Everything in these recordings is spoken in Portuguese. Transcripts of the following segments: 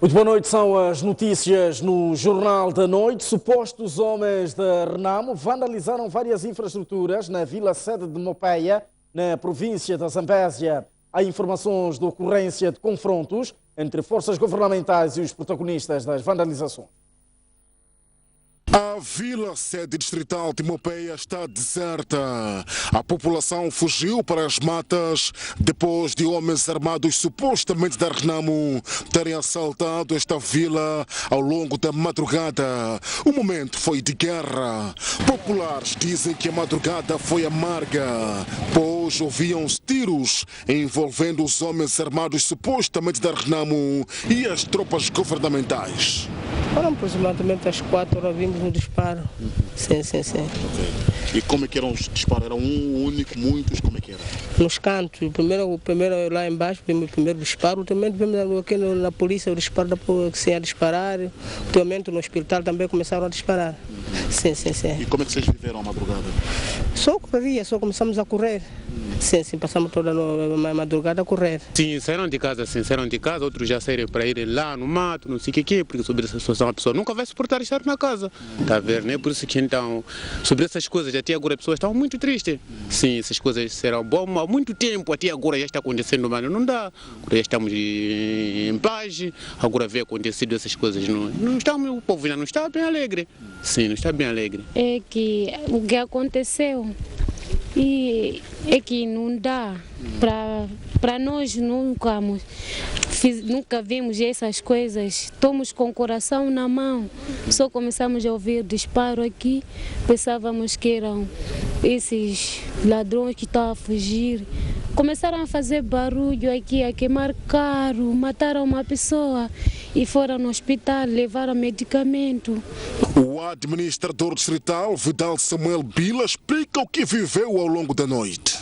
Muito boa noite, são as notícias no Jornal da Noite. Supostos homens da Renamo vandalizaram várias infraestruturas na vila-sede de Mopeia, na província da Zambésia. Há informações de ocorrência de confrontos entre forças governamentais e os protagonistas das vandalizações. A vila-sede distrital de Mopeia está deserta. A população fugiu para as matas depois de homens armados supostamente da Renamo terem assaltado esta vila ao longo da madrugada. O momento foi de guerra. Populares dizem que a madrugada foi amarga, pois ouviam-se tiros envolvendo os homens armados supostamente da Renamo e as tropas governamentais. Foram aproximadamente às 4 horas, vimos um disparo. Sim. Okay. E como é que eram os disparos? Era um único, muitos? Como é que era? Nos cantos, o primeiro lá embaixo, vimos o primeiro disparo, também vimos aqui na polícia o disparo que se ia disparar, ultimamente no hospital também começaram a disparar. Sim. E como é que vocês viveram a madrugada? Só corria, só começamos a correr. Sim, passamos toda a madrugada a correr. Sim, saíram de casa, outros já saíram para ir lá no mato, não sei o que, porque sobre essa situação a pessoa nunca vai suportar estar na casa. Está a ver, né? Por isso que então, sobre essas coisas, até agora as pessoas estão muito tristes. Sim, essas coisas serão boas há muito tempo, até agora já está acontecendo, mas não dá. Agora já estamos em paz, agora vê acontecido essas coisas. O povo já não está bem alegre. Sim, não está bem alegre. É que o que aconteceu e é que não dá para nós nunca vimos essas coisas. Estamos com o coração na mão. Só começamos a ouvir disparo aqui, pensávamos que eram esses ladrões que estavam a fugir. Começaram a fazer barulho aqui, a queimar carro, mataram uma pessoa e foram no hospital, levaram medicamento. O administrador distrital, Vidal Samuel Bila, explica o que viveu ao longo da noite.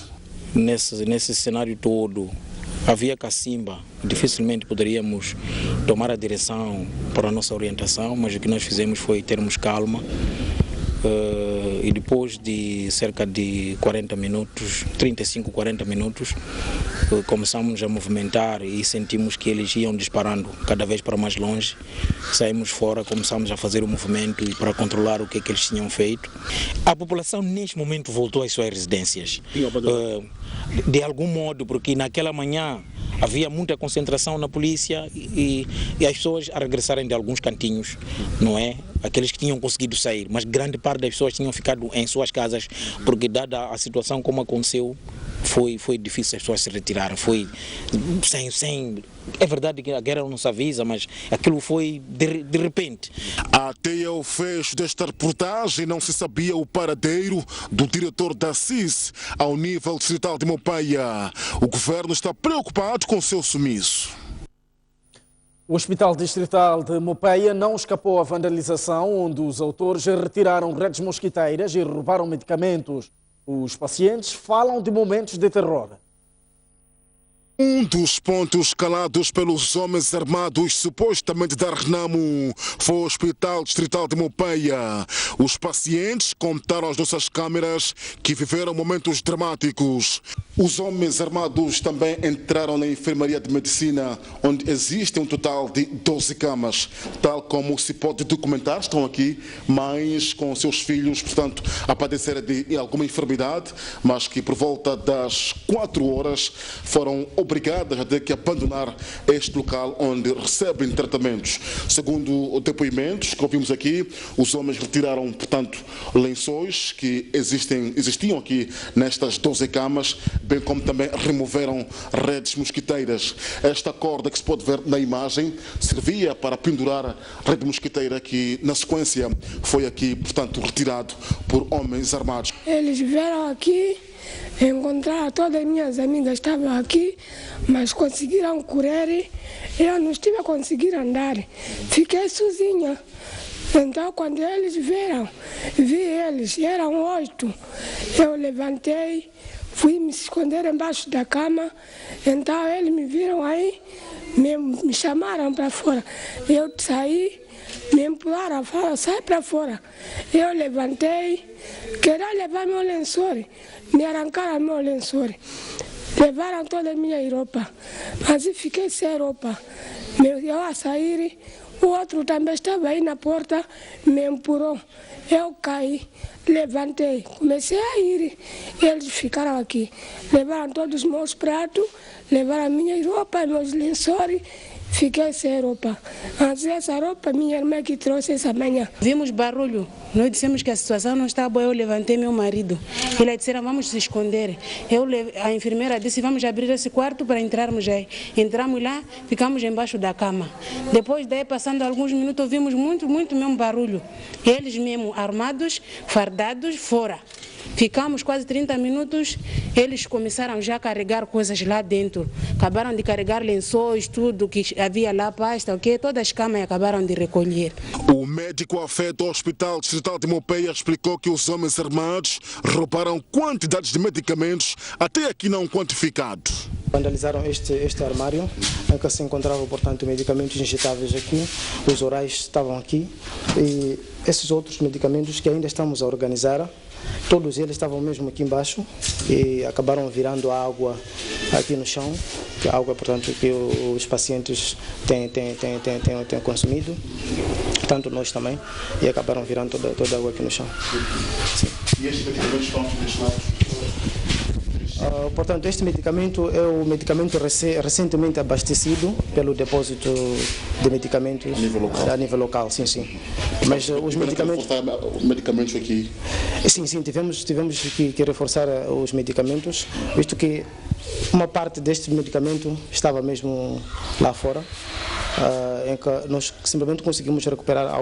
Nesse cenário todo, havia cacimba. Dificilmente poderíamos tomar a direção para a nossa orientação, mas o que nós fizemos foi termos calma. E depois de cerca de 40 minutos, 35, 40 minutos, começamos a movimentar e sentimos que eles iam disparando cada vez para mais longe. Saímos fora, começamos a fazer o movimento e para controlar o que eles tinham feito. A população neste momento voltou às suas residências. De algum modo, porque naquela manhã havia muita concentração na polícia e as pessoas a regressarem de alguns cantinhos, não é? Aqueles que tinham conseguido sair, mas grande parte das pessoas tinham ficado em suas casas, porque dada a situação como aconteceu, foi difícil as pessoas se retiraram, foi sem... É verdade que a guerra não se avisa, mas aquilo foi de repente. Até ao fecho desta reportagem não se sabia o paradeiro do diretor da CIS ao nível distrital de Mopeia. O governo está preocupado com seu sumiço. O Hospital Distrital de Mopeia não escapou à vandalização, onde os autores retiraram redes mosquiteiras e roubaram medicamentos. Os pacientes falam de momentos de terror. Um dos pontos calados pelos homens armados supostamente da Renamo foi o Hospital Distrital de Mopeia. Os pacientes contaram às nossas câmeras que viveram momentos dramáticos. Os homens armados também entraram na enfermaria de medicina, onde existe um total de 12 camas. Tal como se pode documentar, estão aqui mães com seus filhos, portanto, a padecer de alguma enfermidade, mas que por volta das 4 horas foram obrigadas a ter que abandonar este local onde recebem tratamentos. Segundo depoimentos que ouvimos aqui, os homens retiraram, portanto, lençóis que existiam aqui nestas 12 camas, bem como também removeram redes mosquiteiras. Esta corda que se pode ver na imagem servia para pendurar a rede mosquiteira que, na sequência, foi aqui, portanto, retirado por homens armados. Eles vieram aqui, encontraram todas as minhas amigas estavam aqui, mas conseguiram correr, eu não estive a conseguir andar, fiquei sozinha. Então, quando eles vieram, vi eles, eram 8, eu levantei, fui me esconder embaixo da cama, então eles me viram aí, me chamaram para fora, eu saí, me empurraram, falaram, sai para fora. Eu levantei, queria levar meu lençol, me arrancaram meu lençol, levaram toda a minha roupa, mas eu fiquei sem roupa. Eu a sair, o outro também estava aí na porta, me empurrou. Eu caí, levantei, comecei a ir. Eles ficaram aqui. Levaram todos os meus pratos, levaram a minha roupa, meus lençóis. Fiquei sem roupa. Antes dessa roupa, minha irmã que trouxe essa manhã. Vimos barulho. Nós dissemos que a situação não está boa. Eu levantei meu marido. Eles disseram, vamos se esconder. A enfermeira disse, vamos abrir esse quarto para entrarmos aí. Entramos lá, ficamos embaixo da cama. Depois daí, passando alguns minutos, ouvimos muito mesmo barulho. Eles mesmo armados, fardados, fora. Ficamos quase 30 minutos, eles começaram já a carregar coisas lá dentro. Acabaram de carregar lençóis, tudo que havia lá, pasta, ok? Todas as camas acabaram de recolher. O médico afeto ao Hospital Distrital de Mopeia explicou que os homens armados roubaram quantidades de medicamentos até aqui não quantificados. Vandalizaram este armário em que se encontravam, portanto, medicamentos injetáveis aqui, os orais estavam aqui e esses outros medicamentos que ainda estamos a organizar, todos eles estavam mesmo aqui embaixo e acabaram virando água aqui no chão, que é água, portanto, que os pacientes têm consumido, tanto nós também, e acabaram virando toda a água aqui no chão. Sim. E estes medicamentos estão destinados? Portanto, este medicamento é o medicamento recentemente abastecido pelo depósito de medicamentos a nível local, sim. Mas os medicamentos aqui? Sim, tivemos que reforçar os medicamentos, visto que uma parte deste medicamento estava mesmo lá fora, em que nós simplesmente conseguimos recuperar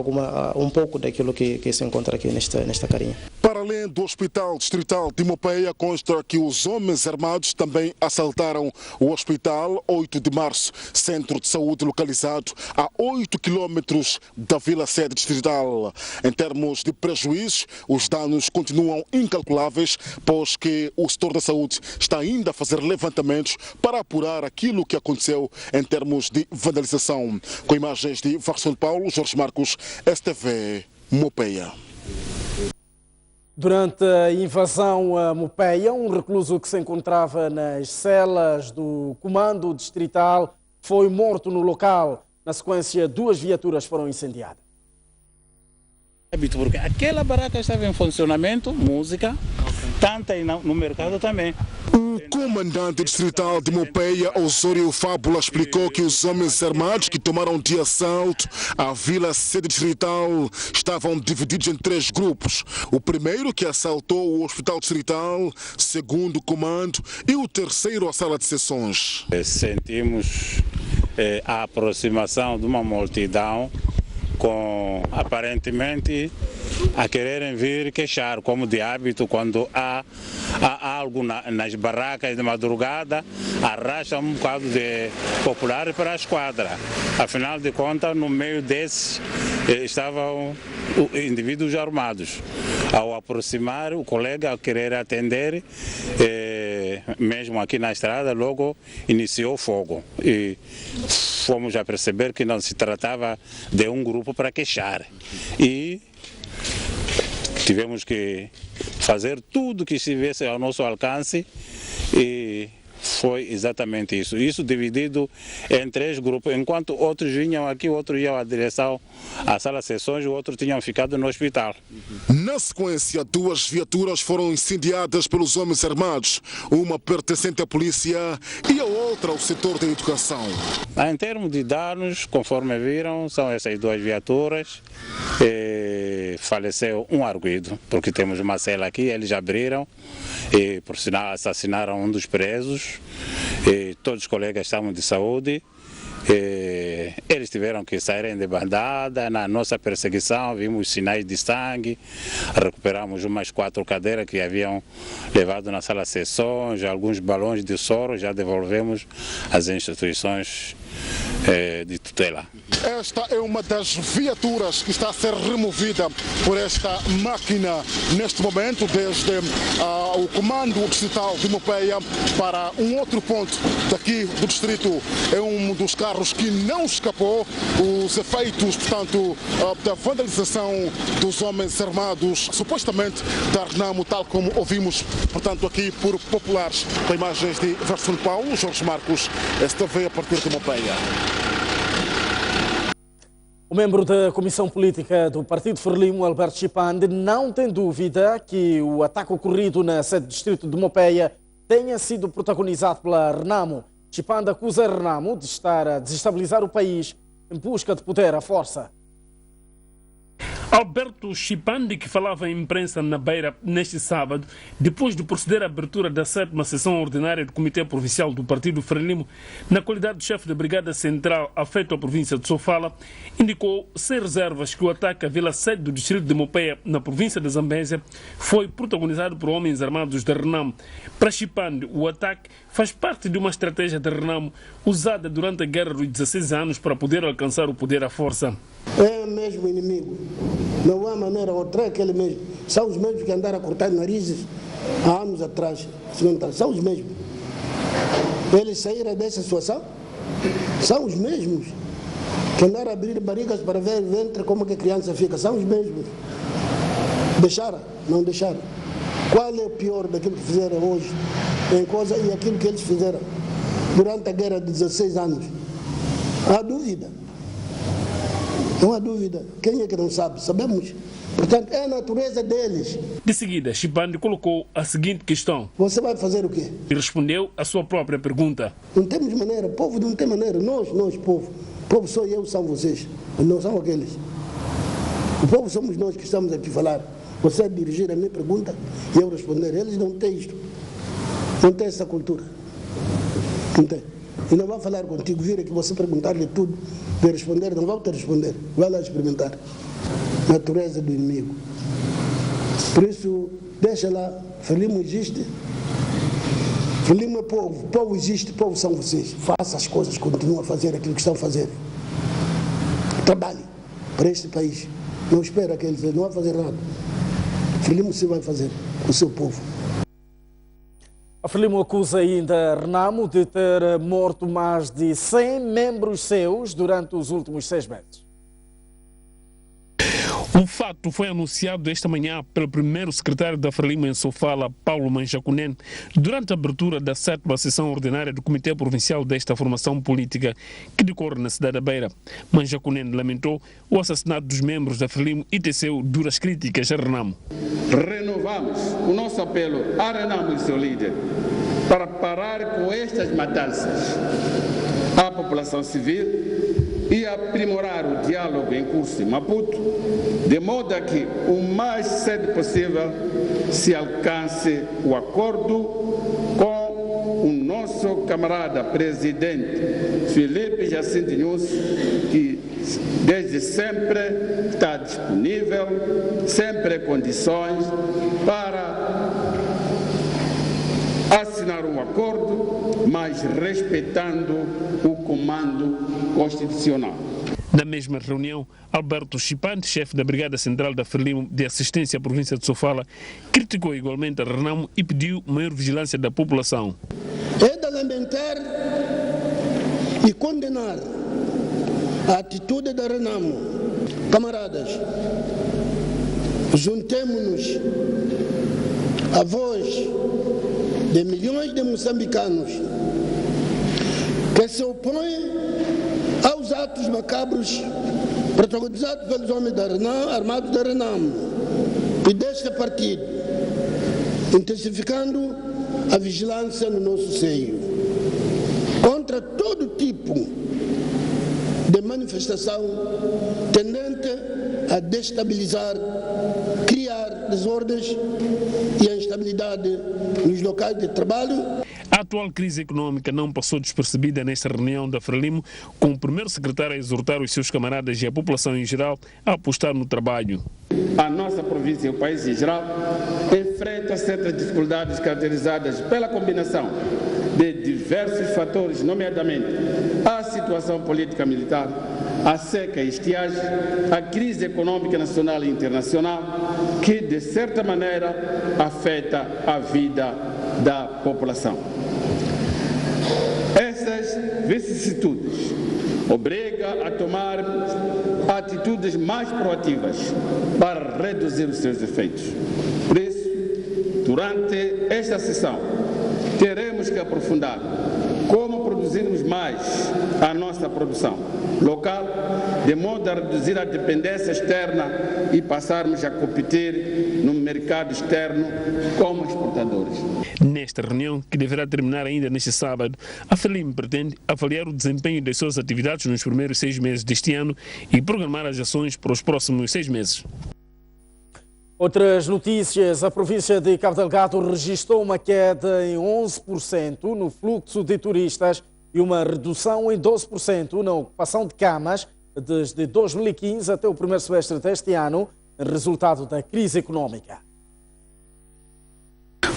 um pouco daquilo que se encontra aqui nesta carinha. Para além do Hospital Distrital de Mopeia, consta que os homens armados também assaltaram o Hospital 8 de Março, centro de saúde localizado a 8 quilômetros da Vila Sede Distrital. Em termos de prejuízos, os danos continuam incalculáveis, pois que o setor da saúde está ainda a fazer levantamentos para apurar aquilo que aconteceu em termos de vandalização. Com imagens de São Paulo, Jorge Marcos, STV, Mopeia. Durante a invasão a Mopeia, um recluso que se encontrava nas celas do Comando Distrital foi morto no local. Na sequência, 2 viaturas foram incendiadas. Porque aquela barraca estava em funcionamento, música, tanta no mercado também. O comandante distrital de Mopeia, Osório Fábula, explicou que os homens armados que tomaram de assalto a Vila Sede Distrital estavam divididos em 3 grupos. O primeiro que assaltou o Hospital Distrital, segundo o comando, e o terceiro a sala de sessões. Sentimos a aproximação de uma multidão com aparentemente a quererem vir queixar, como de hábito, quando há algo nas barracas de madrugada, arrastam um bocado de populares para a esquadra. Afinal de contas, no meio desses estavam indivíduos armados. Ao aproximar, o colega, ao querer atender, mesmo aqui na estrada, logo iniciou fogo. E fomos a perceber que não se tratava de um grupo para queixar. E tivemos que fazer tudo que estivesse ao nosso alcance e foi exatamente isso. Isso dividido em 3 grupos. Enquanto outros vinham aqui, outros iam à direção à sala de sessões, outros tinham ficado no hospital. Na sequência, 2 viaturas foram incendiadas pelos homens armados, uma pertencente à polícia e a outra ao setor da educação. Em termos de danos, conforme viram, são essas 2 viaturas. Faleceu um arguido, porque temos uma cela aqui, eles abriram e, por sinal, assassinaram um dos presos. Todos os colegas estavam de saúde. Eles tiveram que sair em debandada. Na nossa perseguição vimos sinais de sangue, recuperamos umas 4 cadeiras que haviam levado na sala de sessões, alguns balões de soro, já devolvemos às instituições de tutela. Esta é uma das viaturas que está a ser removida por esta máquina neste momento, desde o Comando Distrital de Mopeia para um outro ponto daqui do distrito. É um dos carros que não escapou os efeitos, portanto, da vandalização dos homens armados, supostamente da Renamo, tal como ouvimos, portanto, aqui por populares. Com imagens de São Paulo, Jorge Marcos, STV a partir de Mopeia. O membro da Comissão Política do Partido Frelimo, Alberto Chipande, não tem dúvida que o ataque ocorrido na sede do distrito de Mopeia tenha sido protagonizado pela Renamo. Chipande acusa a Renamo de estar a desestabilizar o país em busca de poder à força. Alberto Chipande, que falava à imprensa na Beira neste sábado, depois de proceder à abertura da 7ª sessão ordinária do Comitê Provincial do Partido Frelimo, na qualidade de chefe da Brigada Central afeto à província de Sofala, indicou sem reservas que o ataque à vila sede do distrito de Mopeia, na província de Zambésia, foi protagonizado por homens armados da Renamo. Para Chipande, o ataque faz parte de uma estratégia da Renamo usada durante a Guerra dos 16 anos para poder alcançar o poder à força. É o mesmo inimigo, não há maneira outra, é aquele mesmo. São os mesmos que andaram a cortar narizes há anos atrás, são os mesmos. Eles saíram dessa situação, são os mesmos que andaram a abrir barrigas para ver dentro como que a criança fica, são os mesmos. Deixaram, não deixaram. Qual é o pior daquilo que fizeram hoje em coisa e aquilo que eles fizeram durante a guerra de 16 anos? Há dúvida. Não há dúvida. Quem é que não sabe? Sabemos. Portanto, é a natureza deles. De seguida, Chipande colocou a seguinte questão. Você vai fazer o quê? E respondeu a sua própria pergunta. Não temos maneira. O povo não tem maneira. Nós, povo. O povo sou eu, são vocês. Não são aqueles. O povo somos nós que estamos aqui a falar. Você dirigir a minha pergunta e eu responder. Eles não têm isto. Não têm essa cultura. Não tem. E não vai falar contigo, vir aqui você perguntar-lhe tudo, vai responder, não vai te responder, vai lá experimentar. Natureza do inimigo. Por isso, deixa lá, Frelimo existe, Frelimo é povo, povo existe, povo são vocês. Faça as coisas, continue a fazer aquilo que estão a fazer. Trabalhe para este país. Não espera que eles não vão fazer nada. Frelimo se vai fazer com o seu povo. A Frelimo acusa ainda a Renamo de ter morto mais de 100 membros seus durante os últimos 6 meses. O fato foi anunciado esta manhã pelo primeiro secretário da Frelimo em Sofala, Paulo Manjacunen, durante a abertura da 7ª sessão ordinária do Comitê Provincial desta formação política que decorre na cidade da Beira. Manjacunen lamentou o assassinato dos membros da Frelimo e teceu duras críticas a Renamo. Renovamos o nosso apelo a Renamo e seu líder para parar com estas matanças à população civil e aprimorar o diálogo em curso em Maputo, de modo a que o mais cedo possível se alcance o acordo com o nosso camarada presidente Filipe Jacinto Nunes, que desde sempre está disponível, sempre em condições para assinar um acordo, mas respeitando o comando constitucional. Na mesma reunião, Alberto Chipande, chefe da Brigada Central da Frelimo de Assistência à Província de Sofala, criticou igualmente a Renamo e pediu maior vigilância da população. É de lamentar e condenar a atitude da Renamo. Camaradas, juntemo-nos à voz de milhões de moçambicanos que se opõem aos atos macabros protagonizados pelos homens da Renamo, armados da Renamo e deste partido, intensificando a vigilância no nosso seio contra todo tipo de manifestação tendente a destabilizar, criar desordens e a instabilidade nos locais de trabalho. A atual crise econômica não passou despercebida nesta reunião da Frelimo, com o primeiro secretário a exortar os seus camaradas e a população em geral a apostar no trabalho. A nossa província e o país em geral enfrenta certas dificuldades caracterizadas pela combinação de diversos fatores, nomeadamente a situação política militar, a seca e estiagem, a crise econômica nacional e internacional, que de certa maneira afeta a vida da população. Essas vicissitudes obrigam a tomar atitudes mais proativas para reduzir os seus efeitos. Por isso, durante esta sessão, teremos que aprofundar Como produzirmos mais a nossa produção local, de modo a reduzir a dependência externa e passarmos a competir no mercado externo como exportadores. Nesta reunião, que deverá terminar ainda neste sábado, a Frelimo pretende avaliar o desempenho das suas atividades nos primeiros 6 meses deste ano e programar as ações para os próximos 6 meses. Outras notícias, a província de Cabo Delgado registrou uma queda em 11% no fluxo de turistas e uma redução em 12% na ocupação de camas desde 2015 até o primeiro semestre deste ano, resultado da crise econômica.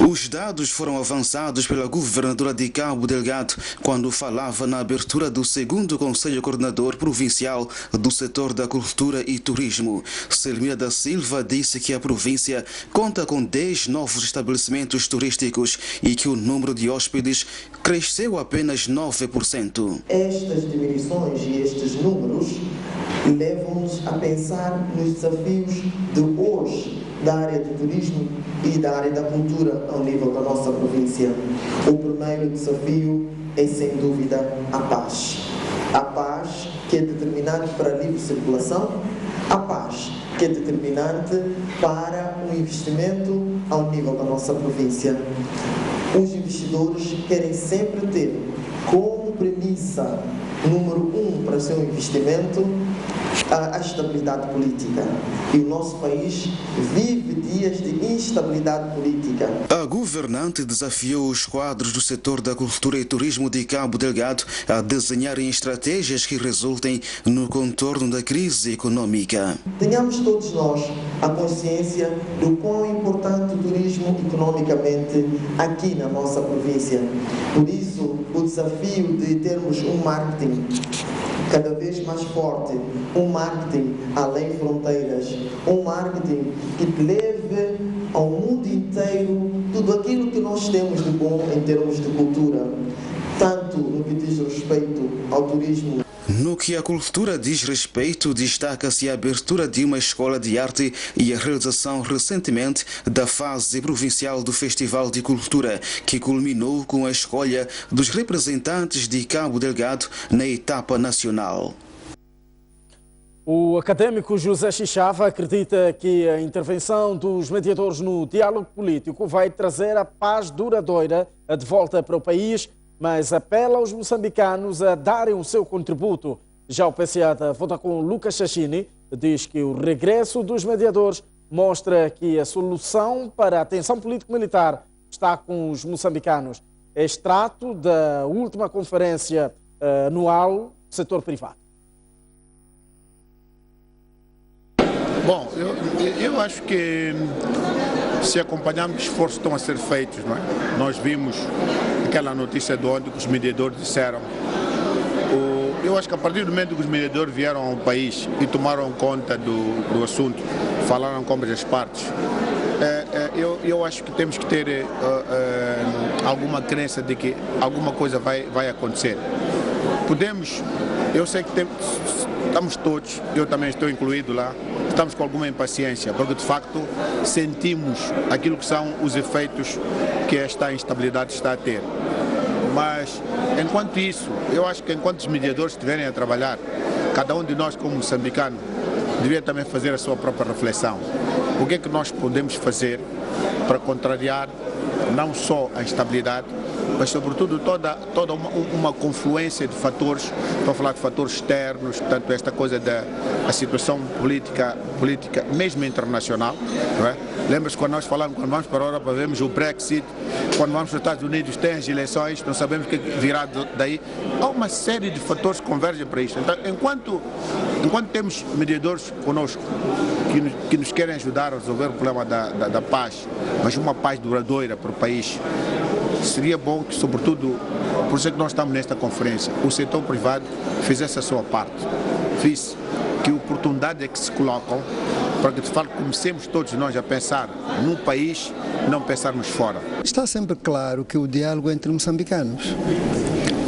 Os dados foram avançados pela governadora de Cabo Delgado quando falava na abertura do 2º Conselho Coordenador Provincial do Setor da Cultura e Turismo. Selmira da Silva disse que a província conta com 10 novos estabelecimentos turísticos e que o número de hóspedes cresceu apenas 9%. Estas diminuições e estes números levam-nos a pensar nos desafios de hoje da área do turismo e da área da cultura ao nível da nossa província. O primeiro desafio é, sem dúvida, a paz. A paz que é determinante para a livre circulação, a paz que é determinante para o investimento ao nível da nossa província. Os investidores querem sempre ter como premissa número 1 para seu investimento a estabilidade política. E o nosso país vive dias de instabilidade política. A governante desafiou os quadros do setor da cultura e turismo de Cabo Delgado a desenharem estratégias que resultem no contorno da crise econômica. Tenhamos todos nós a consciência do quão importante o turismo economicamente aqui na nossa província. Por isso, o desafio de termos um marketing cada vez mais forte, um marketing além fronteiras, um marketing que leve ao mundo inteiro tudo aquilo que nós temos de bom em termos de cultura, tanto no que diz respeito ao turismo. No que a cultura diz respeito, destaca-se a abertura de uma escola de arte e a realização recentemente da fase provincial do Festival de Cultura, que culminou com a escolha dos representantes de Cabo Delgado na etapa nacional. O académico José Xixava acredita que a intervenção dos mediadores no diálogo político vai trazer a paz duradoura de volta para o país, mas apela aos moçambicanos a darem o seu contributo. Já o PCA da Vodacom, Lucas Chachini, diz que o regresso dos mediadores mostra que a solução para a tensão político-militar está com os moçambicanos. Extrato da última conferência anual do setor privado. Bom, eu acho que se acompanharmos esforços que estão a ser feitos, não é? Nós vimos aquela notícia de ontem que os mediadores disseram. Eu acho que a partir do momento que os mediadores vieram ao país e tomaram conta do assunto, falaram com ambas as partes, eu acho que temos que ter alguma crença de que alguma coisa vai acontecer. Eu sei que estamos todos, eu também estou incluído lá, estamos com alguma impaciência, porque de facto sentimos aquilo que são os efeitos que esta instabilidade está a ter. Mas, enquanto isso, eu acho que enquanto os mediadores estiverem a trabalhar, cada um de nós como moçambicano devia também fazer a sua própria reflexão. O que é que nós podemos fazer para contrariar não só a instabilidade, mas sobretudo toda uma confluência de fatores, estou a falar de fatores externos, portanto esta coisa da situação política mesmo internacional, não é? Lembra-se quando nós falamos, quando vamos para a Europa vemos o Brexit, quando vamos para os Estados Unidos tem as eleições, não sabemos o que virá daí, há uma série de fatores que convergem para isto. Então enquanto temos mediadores connosco que nos querem ajudar a resolver o problema da paz, mas uma paz duradoura para o país, seria bom que, sobretudo, por isso é que nós estamos nesta conferência, o setor privado fizesse a sua parte, visse que oportunidades é que se colocam para que, de facto, comecemos todos nós a pensar no país, não pensarmos fora. Está sempre claro que o diálogo é entre moçambicanos.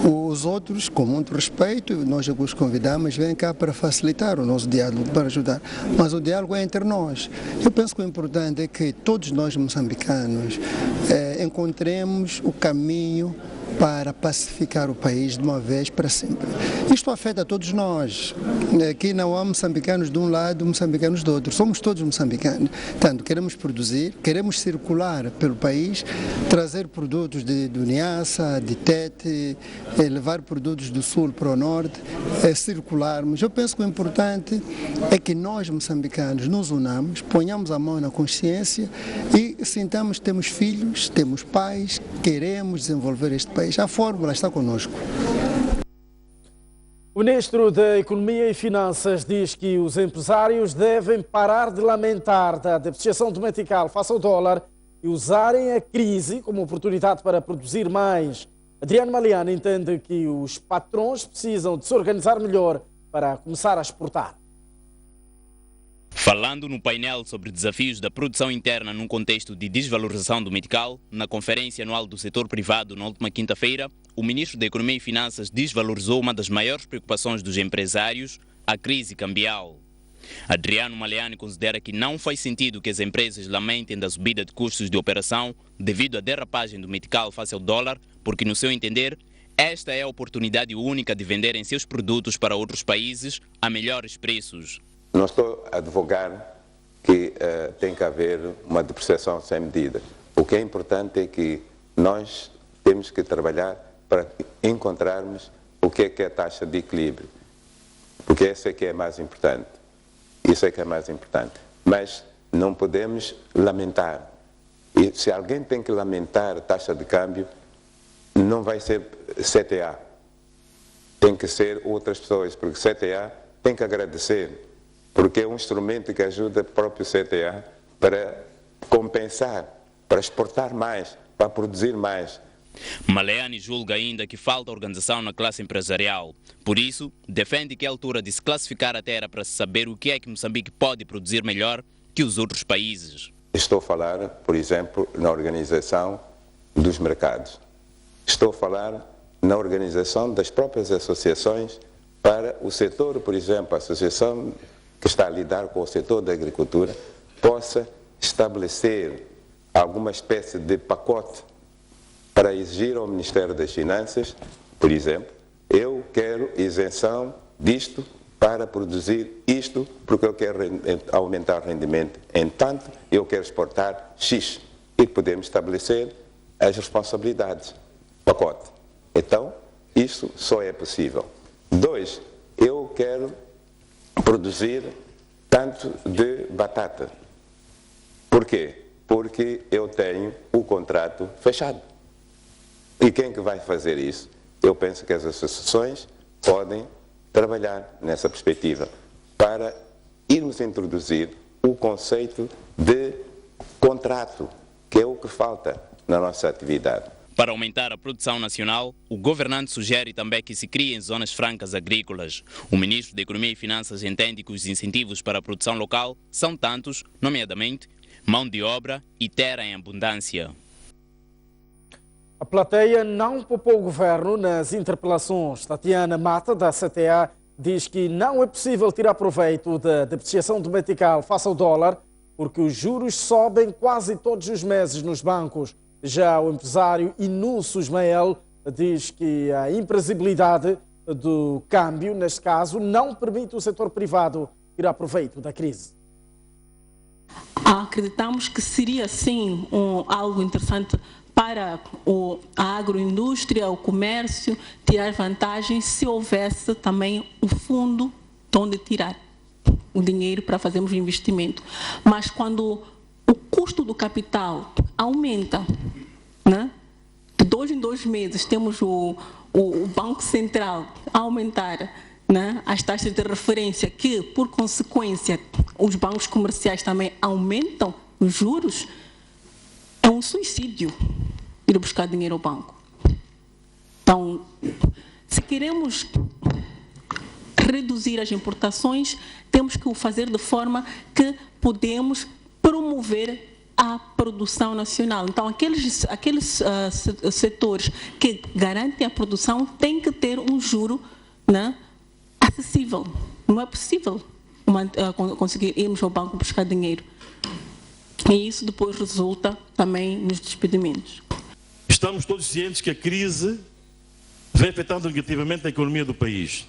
Os outros, com muito respeito, nós os convidamos, vêm cá para facilitar o nosso diálogo, para ajudar. Mas o diálogo é entre nós. Eu penso que o importante é que todos nós moçambicanos encontremos o caminho para pacificar o país de uma vez para sempre. Isto afeta todos nós. Aqui não há moçambicanos de um lado, moçambicanos do outro. Somos todos moçambicanos. Portanto, queremos produzir, queremos circular pelo país, trazer produtos de Niassa, de Tete, levar produtos do sul para o norte, circularmos. Eu penso que o importante é que nós, moçambicanos, nos unamos, ponhamos a mão na consciência e sintamos que temos filhos, temos pais, queremos desenvolver este país. A fórmula está conosco. O ministro da Economia e Finanças diz que os empresários devem parar de lamentar da depreciação do metical face ao dólar e usarem a crise como oportunidade para produzir mais. Adriano Maliano entende que os patrões precisam de se organizar melhor para começar a exportar. Falando no painel sobre desafios da produção interna num contexto de desvalorização do metical, na conferência anual do setor privado na última quinta-feira, o ministro da Economia e Finanças desvalorizou uma das maiores preocupações dos empresários, a crise cambial. Adriano Maliani considera que não faz sentido que as empresas lamentem da subida de custos de operação devido à derrapagem do metical face ao dólar, porque, no seu entender, esta é a oportunidade única de venderem seus produtos para outros países a melhores preços. Não estou a advogar que tem que haver uma depreciação sem medida. O que é importante é que nós temos que trabalhar para encontrarmos o que é a taxa de equilíbrio. Porque essa é que é mais importante. Isso é que é mais importante. Mas não podemos lamentar. E se alguém tem que lamentar a taxa de câmbio, não vai ser CTA. Tem que ser outras pessoas, porque CTA tem que agradecer. Porque é um instrumento que ajuda o próprio CTA para compensar, para exportar mais, para produzir mais. Maliani julga ainda que falta organização na classe empresarial. Por isso, defende que é a altura de se classificar a terra para saber o que é que Moçambique pode produzir melhor que os outros países. Estou a falar, por exemplo, na organização dos mercados. Estou a falar na organização das próprias associações para o setor, por exemplo, a associação que está a lidar com o setor da agricultura, possa estabelecer alguma espécie de pacote para exigir ao Ministério das Finanças, por exemplo, eu quero isenção disto para produzir isto, porque eu quero aumentar o rendimento. Entanto, eu quero exportar X. E podemos estabelecer as responsabilidades. Pacote. Então, isso só é possível. 2, eu quero produzir tanto de batata. Por quê? Porque eu tenho o contrato fechado. E quem que vai fazer isso? Eu penso que as associações podem trabalhar nessa perspectiva para irmos introduzir o conceito de contrato, que é o que falta na nossa atividade. Para aumentar a produção nacional, o governante sugere também que se criem zonas francas agrícolas. O ministro da Economia e Finanças entende que os incentivos para a produção local são tantos, nomeadamente, mão de obra e terra em abundância. A plateia não poupou o governo nas interpelações. Tatiana Mata, da CTA, diz que não é possível tirar proveito da depreciação do metical face ao dólar, porque os juros sobem quase todos os meses nos bancos. Já o empresário Inúcio Ismael diz que a imprevisibilidade do câmbio, neste caso, não permite o setor privado tirar proveito da crise. Acreditamos que seria, sim, algo interessante para a agroindústria, o comércio, tirar vantagem se houvesse também um fundo de onde tirar o dinheiro para fazermos investimento. Mas quando o custo do capital aumenta, né? De 2 em 2 meses temos o Banco Central a aumentar, né, as taxas de referência, que, por consequência, os bancos comerciais também aumentam os juros, é um suicídio ir buscar dinheiro ao banco. Então, se queremos reduzir as importações, temos que o fazer de forma que podemos promover a produção nacional. Então, aqueles setores que garantem a produção têm que ter um juro, né, acessível. Não é possível conseguir irmos ao banco buscar dinheiro. E isso depois resulta também nos despedimentos. Estamos todos cientes que a crise vem afetando negativamente a economia do país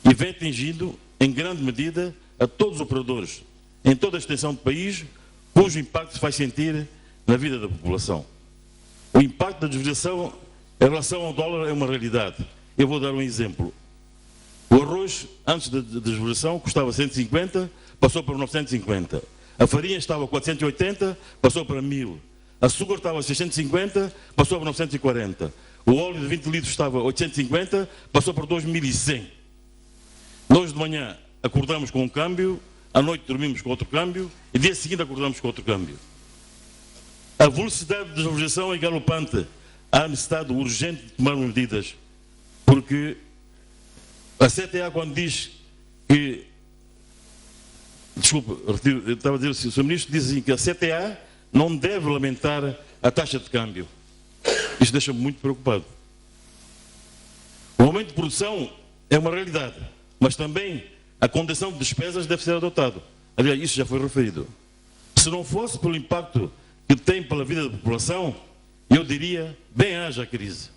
e vem atingindo, em grande medida, a todos os operadores, em toda a extensão do país, cujo impacto se faz sentir na vida da população. O impacto da desvalorização em relação ao dólar é uma realidade. Eu vou dar um exemplo. O arroz, antes da desvalorização, custava 150, passou para 950. A farinha estava a 480, passou para 1000. A açúcar estava a 650, passou para 940. O óleo de 20 litros estava a 850, passou para 2100. Nós de manhã acordamos com um câmbio, à noite dormimos com outro câmbio e dia seguinte acordamos com outro câmbio. A velocidade de desvalorização é galopante. Há necessidade urgente de tomar medidas, porque a CTA, quando diz que... Desculpa, eu estava a dizer, o Sr. Ministro diz assim, que a CTA não deve lamentar a taxa de câmbio. Isso deixa-me muito preocupado. O aumento de produção é uma realidade, mas também a contenção de despesas deve ser adotado. Aliás, isso já foi referido. Se não fosse pelo impacto que tem pela vida da população, eu diria, bem haja a crise,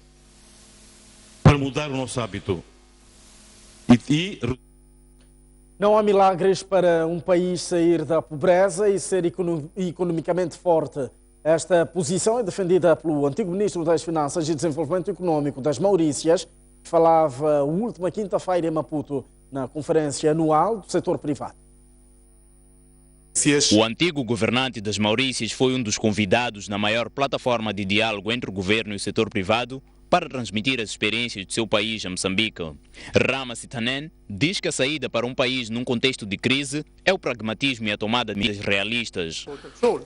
para mudar o nosso hábito. Não há milagres para um país sair da pobreza e ser economicamente forte. Esta posição é defendida pelo antigo Ministro das Finanças e Desenvolvimento Econômico das Maurícias, que falava última quinta-feira em Maputo, na conferência anual do setor privado. O antigo governante das Maurícias foi um dos convidados na maior plataforma de diálogo entre o governo e o setor privado para transmitir as experiências do seu país a Moçambique. Rama Sitanen diz que a saída para um país num contexto de crise é o pragmatismo e a tomada de medidas realistas.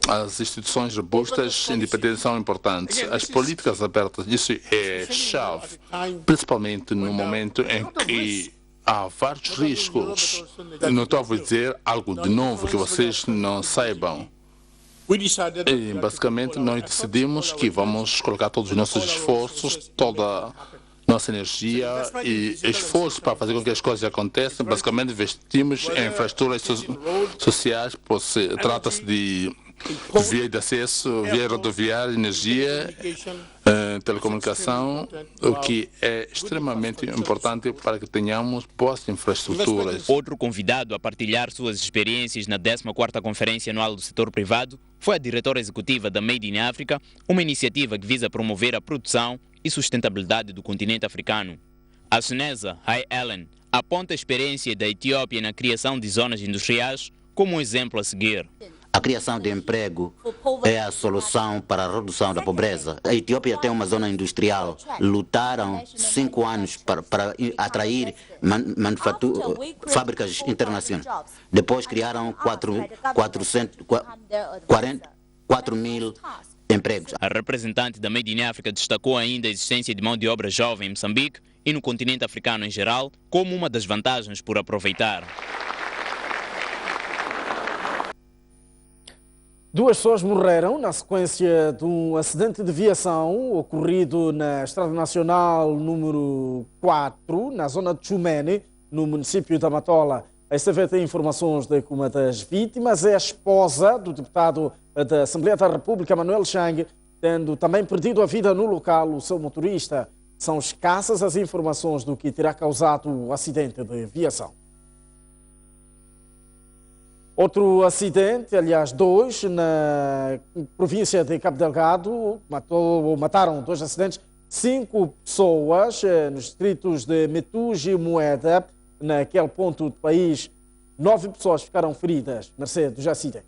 As instituições robustas e independentes são importantes. As políticas abertas, isso é chave, principalmente no momento em que há vários riscos. Não estou a dizer algo de novo que vocês não saibam. E, basicamente, nós decidimos que vamos colocar todos os nossos esforços, toda a nossa energia e esforço para fazer com que as coisas aconteçam. Basicamente, investimos em infraestruturas sociais, trata-se de via de acesso, via rodoviária, energia, telecomunicação, o que é extremamente importante para que tenhamos boas infraestruturas. Outro convidado a partilhar suas experiências na 14ª Conferência Anual do Setor Privado foi a diretora executiva da Made in Africa, uma iniciativa que visa promover a produção e sustentabilidade do continente africano. A chinesa Hai Ellen aponta a experiência da Etiópia na criação de zonas industriais como um exemplo a seguir. A criação de emprego é a solução para a redução da pobreza. A Etiópia tem uma zona industrial. Lutaram 5 anos para atrair fábricas internacionais. Depois criaram 4 mil empregos. A representante da Made in Africa destacou ainda a existência de mão de obra jovem em Moçambique e no continente africano em geral como uma das vantagens por aproveitar. 2 pessoas morreram na sequência de um acidente de viação ocorrido na Estrada Nacional número 4, na zona de Chumene, no município da Matola. A STV tem informações de que uma das vítimas é a esposa do deputado da Assembleia da República, Manuel Chang, tendo também perdido a vida no local o seu motorista. São escassas as informações do que terá causado o acidente de viação. Outro acidente, aliás 2, na província de Cabo Delgado, mataram 2 acidentes, 5 pessoas nos distritos de Metuge e Moeda, naquele ponto do país. 9 pessoas ficaram feridas, mercê dos acidentes.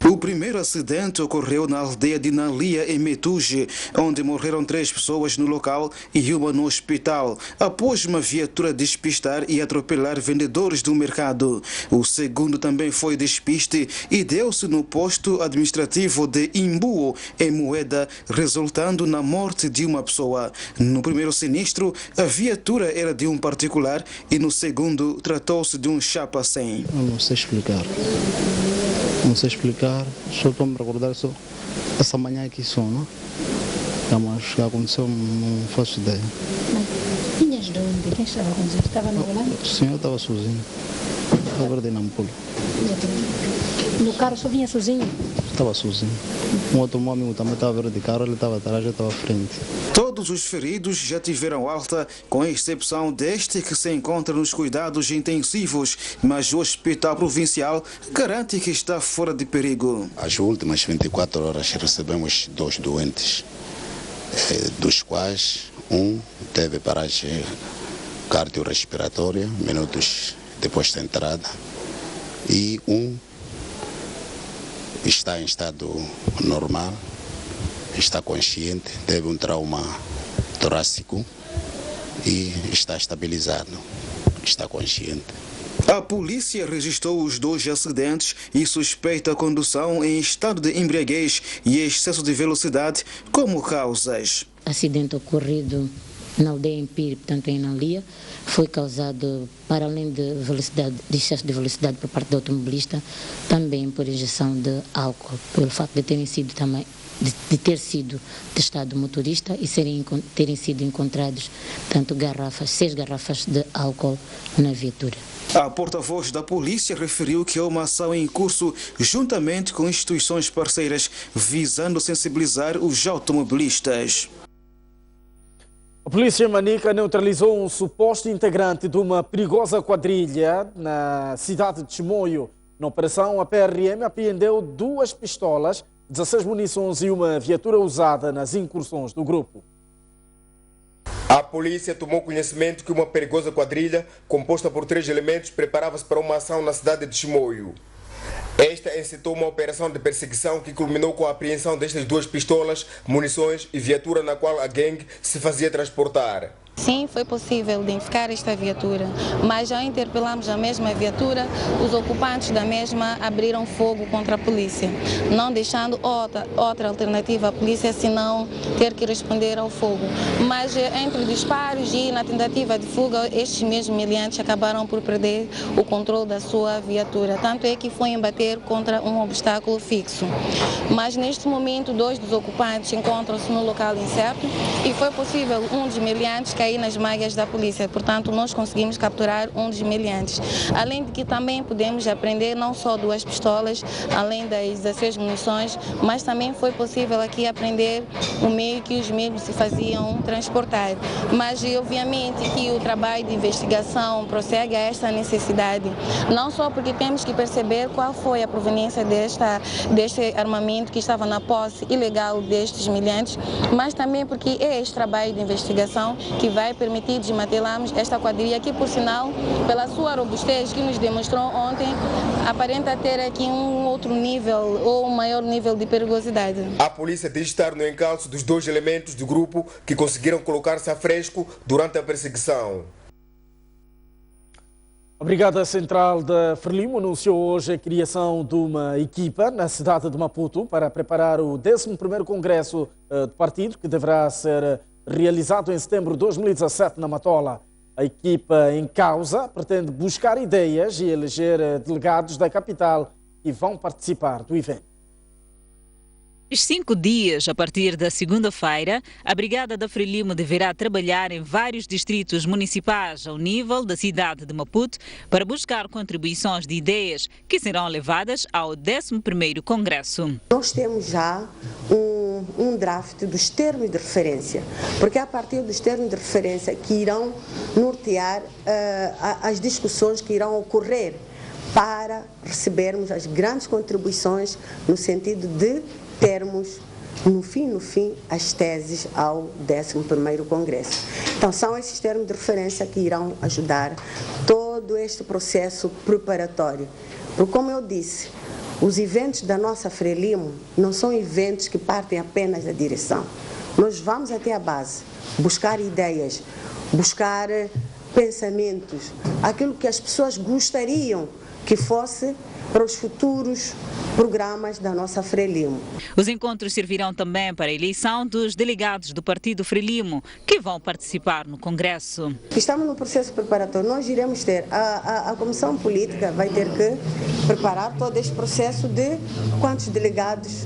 O primeiro acidente ocorreu na aldeia de Nalia, em Metuge, onde morreram 3 pessoas no local e uma no hospital, após uma viatura despistar e atropelar vendedores do mercado. O segundo também foi despiste e deu-se no posto administrativo de Imbuo, em Moeda, resultando na morte de uma pessoa. No primeiro sinistro, a viatura era de um particular e no segundo tratou-se de um chapa 100. Não sei explicar. Não sei explicar, só estou a me recordar só essa manhã aqui só, não? Mas o que aconteceu não faço ideia. Mas vinhas de onde? Quem estava com você? Estava no volante? Sim, eu estava sozinho. Cabo Verde e Nampula. No carro só vinha sozinho? Estava sozinho. Um outro meu amigo também estava a ver de carro, ele estava atrás, eu estava à frente. Todos os feridos já tiveram alta, com exceção deste que se encontra nos cuidados intensivos, mas o Hospital Provincial garante que está fora de perigo. As últimas 24 horas recebemos 2 doentes, dos quais um teve paragem cardiorrespiratória, minutos depois da entrada, e um está em estado normal, está consciente, teve um trauma torácico e está estabilizado, está consciente. A polícia registrou os 2 acidentes e suspeita a condução em estado de embriaguez e excesso de velocidade como causas. Acidente ocorrido na aldeia Empire, portanto em Analia, foi causado, para além de velocidade, de excesso de velocidade por parte do automobilista, também por injeção de álcool, pelo facto de terem sido também de ter sido testado o motorista e terem sido encontrados, portanto, 6 garrafas de álcool na viatura. A porta-voz da polícia referiu que há uma ação em curso juntamente com instituições parceiras visando sensibilizar os automobilistas. A polícia manica neutralizou um suposto integrante de uma perigosa quadrilha na cidade de Chimoio. Na operação, a PRM apreendeu 2 pistolas, 16 munições e uma viatura usada nas incursões do grupo. A polícia tomou conhecimento que uma perigosa quadrilha, composta por 3 elementos, preparava-se para uma ação na cidade de Chimoio. Esta incitou uma operação de perseguição que culminou com a apreensão destas 2 pistolas, munições e viatura na qual a gangue se fazia transportar. Sim, foi possível identificar esta viatura, mas ao interpelarmos a mesma viatura, os ocupantes da mesma abriram fogo contra a polícia, não deixando outra alternativa à polícia senão ter que responder ao fogo. Mas entre disparos e na tentativa de fuga, estes mesmos meliantes acabaram por perder o controle da sua viatura, tanto é que foi embater contra um obstáculo fixo. Mas neste momento, 2 dos ocupantes encontram-se no local incerto e foi possível um dos meliantes cair nas malhas da polícia, portanto nós conseguimos capturar um dos meliantes. Além de que também podemos apreender não só 2 pistolas, além das 16 munições, mas também foi possível aqui apreender o meio que os mesmos se faziam transportar. Mas obviamente que o trabalho de investigação prossegue a esta necessidade, não só porque temos que perceber qual foi a proveniência deste armamento que estava na posse ilegal destes meliantes, mas também porque é este trabalho de investigação que vai permitir desmantelarmos esta quadrilha que, por sinal, pela sua robustez que nos demonstrou ontem, aparenta ter aqui um outro nível ou um maior nível de perigosidade. A polícia diz estar no encalço dos 2 elementos do grupo que conseguiram colocar-se a fresco durante a perseguição. A Brigada Central da Frelimo anunciou hoje a criação de uma equipa na cidade de Maputo para preparar o 11º Congresso do partido, que deverá ser realizado em setembro de 2017 na Matola. A equipa em causa pretende buscar ideias e eleger delegados da capital que vão participar do evento. 5 dias a partir da segunda-feira, a Brigada da Frelimo deverá trabalhar em vários distritos municipais ao nível da cidade de Maputo para buscar contribuições de ideias que serão levadas ao 11º Congresso. Nós temos já um draft dos termos de referência, porque é a partir dos termos de referência que irão nortear as discussões que irão ocorrer para recebermos as grandes contribuições no sentido de termos, no fim, as teses ao 11º Congresso. Então, são esses termos de referência que irão ajudar todo este processo preparatório. Porque, como eu disse, os eventos da nossa Frelimo não são eventos que partem apenas da direção. Nós vamos até a base, buscar ideias, buscar pensamentos, aquilo que as pessoas gostariam que fosse para os futuros programas da nossa Frelimo. Os encontros servirão também para a eleição dos delegados do Partido Frelimo, que vão participar no Congresso. Estamos no processo preparatório. Nós iremos ter, a Comissão Política vai ter que preparar todo este processo de quantos delegados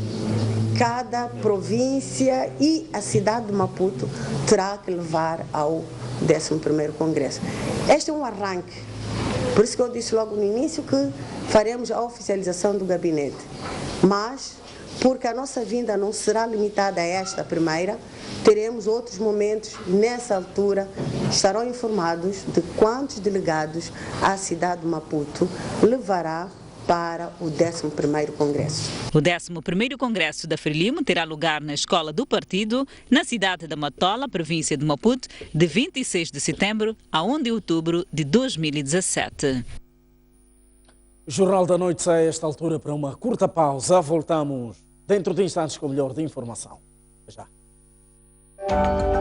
cada província e a cidade de Maputo terá que levar ao 11º Congresso. Este é um arranque. Por isso que eu disse logo no início que faremos a oficialização do gabinete. Mas, porque a nossa vinda não será limitada a esta primeira, teremos outros momentos. Nessa altura estarão informados de quantos delegados a cidade de Maputo levará para o 11º Congresso. O 11º Congresso da Frelimo terá lugar na Escola do Partido, na cidade de Matola, província de Maputo, de 26 de setembro a 1 de outubro de 2017. O Jornal da Noite sai a esta altura para uma curta pausa. Voltamos dentro de instantes com o melhor de informação. Até já.